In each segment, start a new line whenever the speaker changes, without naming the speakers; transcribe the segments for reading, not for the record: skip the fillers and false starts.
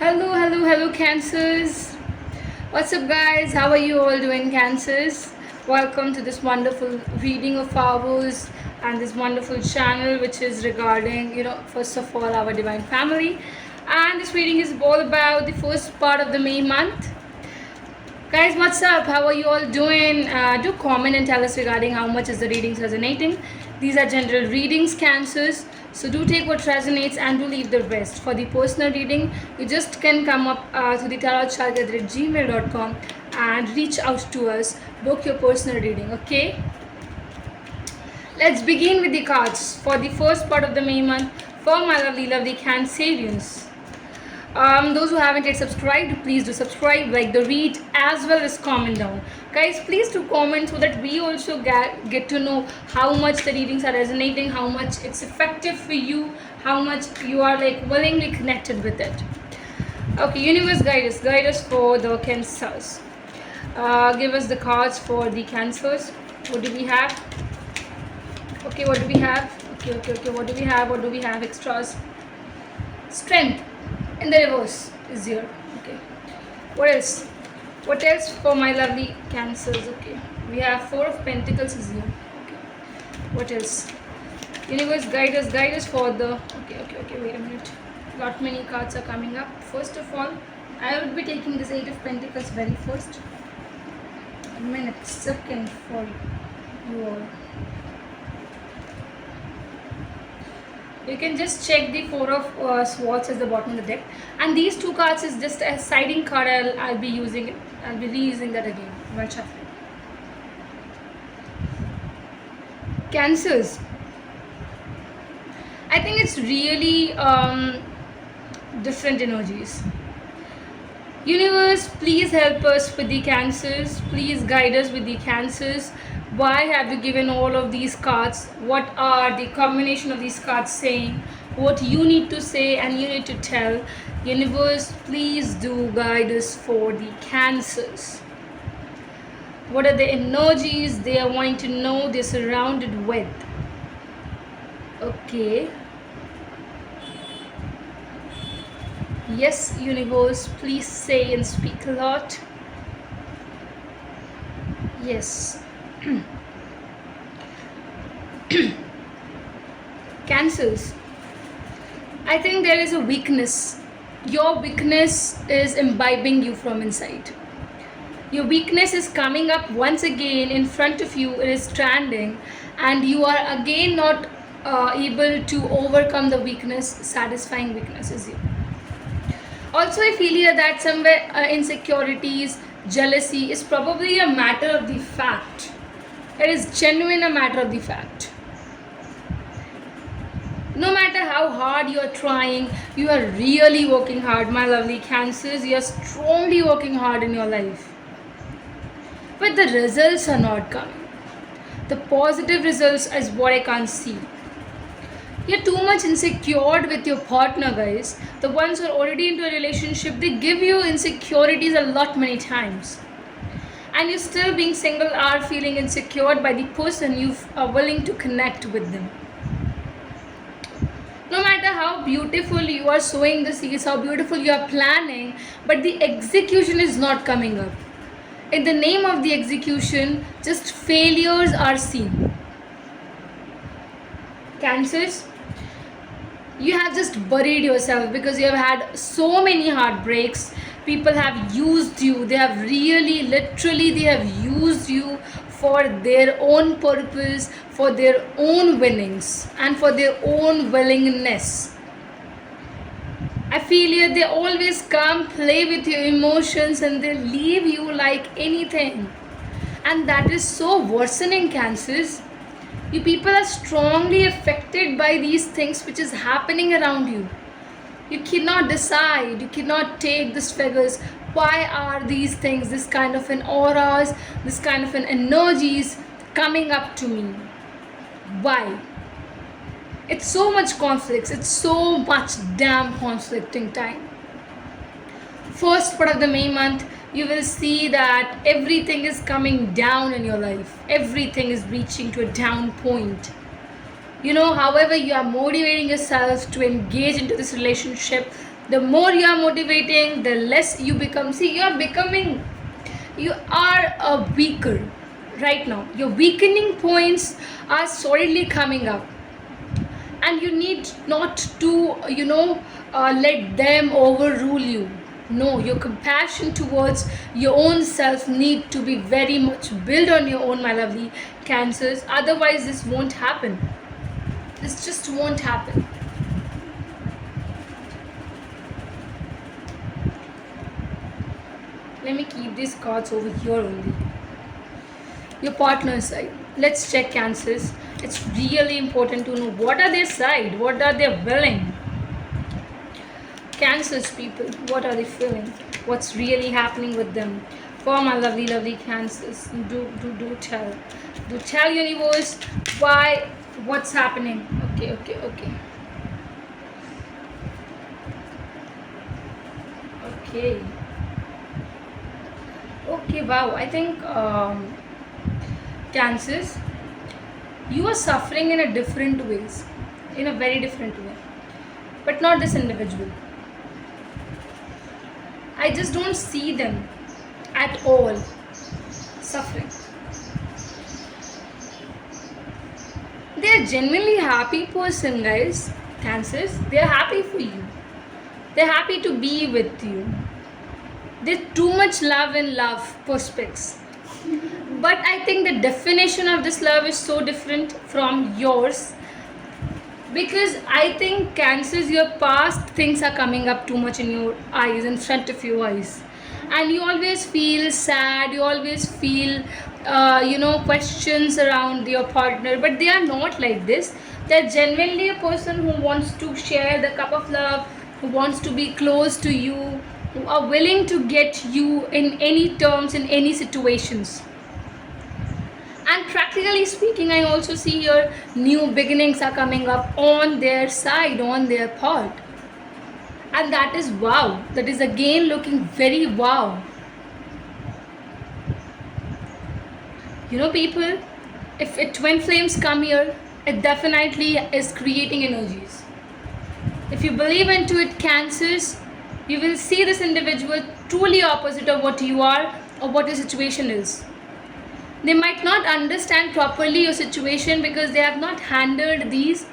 Hello, hello, hello, Cancers. What's up, guys? How are you all doing, Cancers? Welcome to this wonderful reading of ours and this wonderful channel, which is regarding, first of all, our divine family. And this reading is all about the first part of the May month. Guys, what's up? How are you all doing? Do comment and tell us regarding how much is the readings resonating. These are general readings, Cancers. So do take what resonates and do leave the rest. For the personal reading, you just can come up to the tarotchark@gmail.com and reach out to us. Book your personal reading, okay? Let's begin with the cards for the first part of the May month for my lovely Cancerians. Those who haven't yet subscribed, please do subscribe, like the read, as well as comment down. Guys, please do comment so that we also get to know how much the readings are resonating, how much it's effective for you, how much you are willingly connected with it. Okay, universe, guide us for the Cancers. Give us the cards for the Cancers. What do we have? Okay, what do we have? Okay, what do we have? Extras. Strength in the reverse is here. Okay, what else for my lovely Cancers? Okay, we have Four of Pentacles is here. Okay, what else? Universe, guide us for the okay, wait a minute, lot many cards are coming up. First of all, I would be taking this Eight of Pentacles very first. A minute, second for you all. You can just check the Four of Swords at the bottom of the deck, and these two cards is just a siding card. I'll be using it. I'll be reusing that again while shuffling. Cancers. I think it's really different energies. Universe, please help us with the Cancers. Please guide us with the Cancers. Why have you given all of these cards? What are the combination of these cards saying? What you need to say and you need to tell. Universe, please do guide us for the Cancers. What are the energies they are wanting to know they're surrounded with? Okay. Yes, universe, please say and speak a lot. Yes. Cancers. I think there is a weakness. Your weakness is imbibing you from inside. Your weakness is coming up once again in front of you. It is standing, and you are again not able to overcome the weakness. Satisfying weakness is you. Also, I feel here that somewhere insecurities, jealousy is probably a matter of the fact. It is genuine a matter of the fact. No matter how hard you are trying, you are really working hard, my lovely Cancers. You are strongly working hard in your life. But the results are not coming. The positive results is what I can't see. You're too much insecure with your partner, guys. The ones who are already into a relationship, they give you insecurities a lot many times. And you're still being single or feeling insecure by the person you are willing to connect with them. No matter how beautiful you are sowing the seeds, how beautiful you are planning, but the execution is not coming up. In the name of the execution, just failures are seen. Cancers, you have just buried yourself because you have had so many heartbreaks. People have used you. They have really, literally, they have used you for their own purpose, for their own winnings, and for their own willingness. I feel here they always come, play with your emotions, and they leave you like anything. And that is so worsening, Cancers. You people are strongly affected by these things which is happening around you. You cannot decide, you cannot take these figures. Why are these things, this kind of an auras, this kind of an energies coming up to me? Why? It's so much conflicts, it's so much damn conflicting time. First part of the May month, you will see that everything is coming down in your life. Everything is reaching to a down point. However you are motivating yourself to engage into this relationship, The more you are motivating, the less you become. See, you are a weaker right now. Your weakening points are solidly coming up, and you need not to let them overrule you. No, your compassion towards your own self need to be very much built on your own, my lovely Cancers. Otherwise this won't happen. This just won't happen. Let me keep these cards over here only. Your partner's side. Let's check Cancers. It's really important to know what are their side, what are they willing. Cancers people, what are they feeling? What's really happening with them? For my lovely Cancers, do tell. Do tell universe why, what's happening. Okay. Okay, wow. I think Cancers, you are suffering in a different ways, in a very different way, but not this individual. I just don't see them at all suffering. They're genuinely happy person, guys. Cancers, they're happy for you. They're happy to be with you. There's too much love in love prospects. But I think the definition of this love is so different from yours, because I think Cancers, your past things are coming up too much in your eyes, in front of your eyes, and you always feel sad, you always feel questions around your partner, but they are not like this. They're genuinely a person who wants to share the cup of love, who wants to be close to you, who are willing to get you in any terms, in any situations. And practically speaking, I also see here new beginnings are coming up on their side, on their part. And that is wow. That is again looking very wow. People, if twin flames come here, it definitely is creating energies. If you believe into it, Cancers, you will see this individual truly opposite of what you are or what your situation is. They might not understand properly your situation because they have not handled these.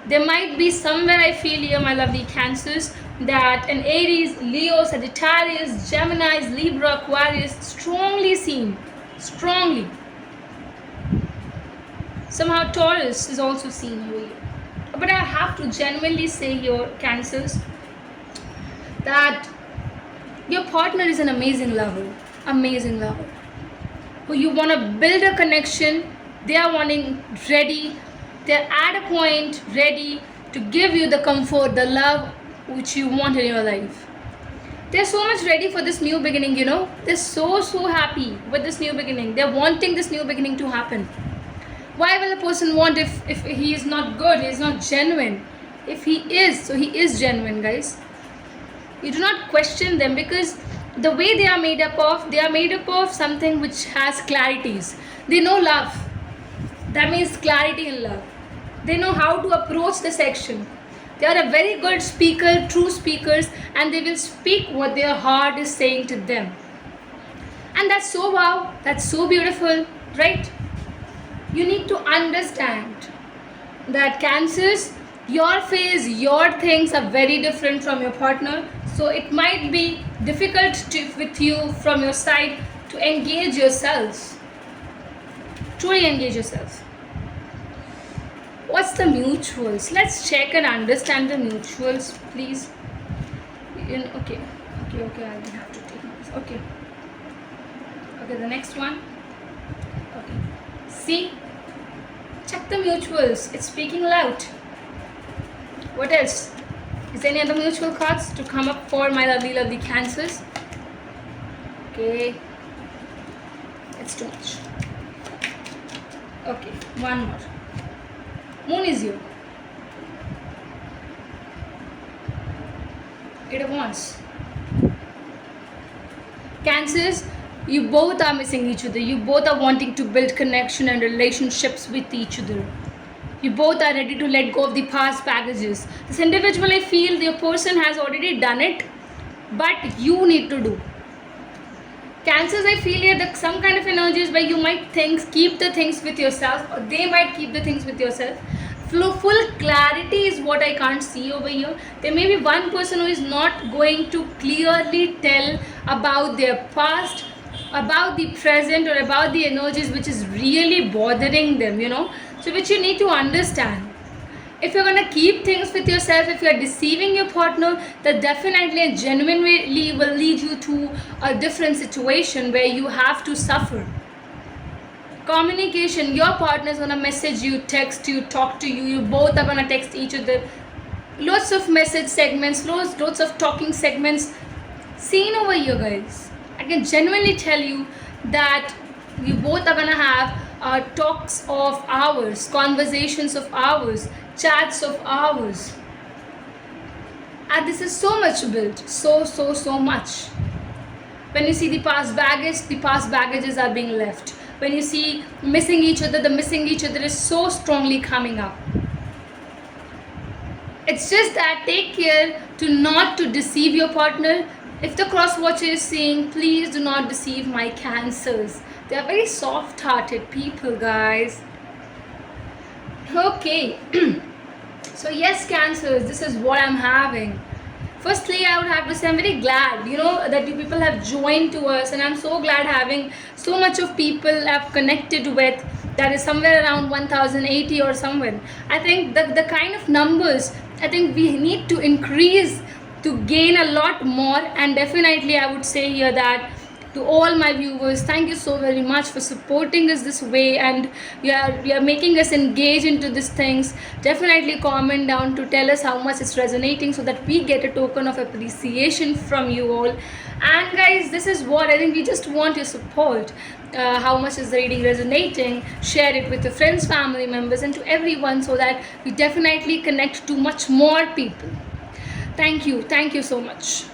There might be somewhere, I feel here, my lovely Cancers, that an Aries, Leo, Sagittarius, Geminis, Libra, Aquarius strongly seen. Strongly. Somehow Taurus is also seen here. But I have to genuinely say here, Cancers, that your partner is an amazing lover. Amazing lover. Who you want to build a connection. They are ready. They're at a point ready to give you the comfort, the love which you want in your life. They're so much ready for this new beginning, They're so happy with this new beginning. They're wanting this new beginning to happen. Why will a person want if he is not good, he is not genuine? If he is, so he is genuine, guys. You do not question them, because the way they are made up of something which has clarities. They know love. That means clarity in love. They know how to approach the section. They are a very good speaker, true speakers, and they will speak what their heart is saying to them. And that's so wow, that's so beautiful, right? You need to understand that Cancers, your phase, your things are very different from your partner. So it might be difficult with you from your side to engage yourselves. Truly engage yourselves. What's the mutuals? Let's check and understand the mutuals, please. Okay, I will have to take this. Okay, the next one. Okay, see, check the mutuals. It's speaking loud. What else? Is there any other mutual cards to come up for my lovely Cancers? Okay, it's too much. Okay, one more. Moon is you. Eight of Wands. Cancers, you both are missing each other. You both are wanting to build connection and relationships with each other. You both are ready to let go of the past baggages. This individual, I feel the person has already done it, but you need to do. Cancers, I feel here that some kind of energies where you might keep the things with yourself, or they might keep the things with yourself. Full clarity is what I can't see over here. There may be one person who is not going to clearly tell about their past, about the present, or about the energies which is really bothering them, so which you need to understand. If you're going to keep things with yourself, if you're deceiving your partner, that definitely and genuinely will lead you to a different situation where you have to suffer. Communication, your partner is going to message you, text you, talk to you, you both are going to text each other. Lots of message segments, lots of talking segments seen over here, guys. I can genuinely tell you that you both are going to have talks of hours, conversations of hours, chats of hours. And this is so much built, so much. When you see the past baggages are being left. When you see missing each other, the missing each other is so strongly coming up. It's just that take care not to deceive your partner. If the cross watcher is saying, please do not deceive my cancers. They are very soft-hearted people, guys. Okay. So yes, cancers, this is what I'm having. Firstly, I would have to say I'm very glad, that you people have joined to us, and I'm so glad having so much of people I've connected with. That is somewhere around 1080 or somewhere. I think the kind of numbers, I think we need to increase to gain a lot more. And definitely I would say here that to all my viewers, thank you so very much for supporting us this way, and you are making us engage into these things. Definitely comment down to tell us how much it's resonating, so that we get a token of appreciation from you all. And guys, this is what I think, we just want your support. How much is the reading resonating? Share it with your friends, family members, and to everyone, so that we definitely connect to much more people. Thank you so much.